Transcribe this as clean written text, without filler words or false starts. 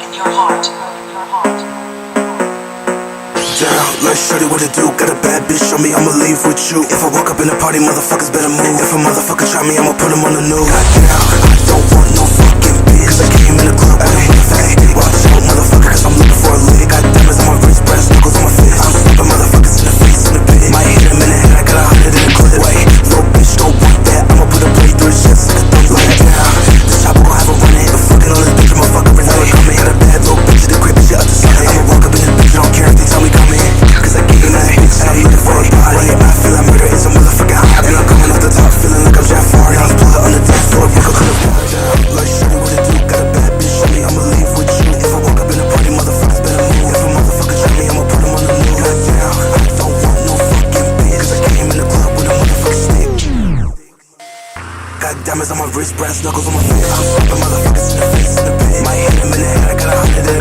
in your heart. Down, like shorty, what it do? Got a bad bitch, show me I'ma leave with you. If I walk up in the party, motherfuckers better move. If a motherfucker try me, I'ma put him on the news. Goddamn, I don't want no fucking bitch, cause I came in the club with a motherfucking stick. Watch out, motherfucker, cause I'm looking for a lick. Got diamonds on my wrist, brass knuckles on my fist. I'm slapping motherfuckers in the face in the pit. Might hit him in the head, I got 100 in the clip. Wait, little bitch, don't want that. I'ma put a blade through his chest like a thumb like down. This chopper gon' have a run it. The fucking on this bitch, motherfucker, and never coming. Got a bad little bitch in the crib, and she up to something. I'ma walk up in this bitch, I don't care if they tell me come in. Cause I gave that bitch, and I'm looking for a body. I feel like murder is a motherfucking hobby. And I'm coming off the top, feeling like I'm Jafar. And I'm pulling on the dance floor, broke up in the bar down. Like shorty, what it do? Got a bad bitch, show me I'ma leave with you. If I walk up in the party, motherfuckers better move. If a motherfucker try me, I'ma put him on the news. Goddamn, I don't want no fucking bitch, cause I came in the club with a motherfucking stick. Got diamonds on my wrist, brass knuckles on my fist. I'm slapping motherfuckers in the face in the pit. Might hit him in the head, I got 100 in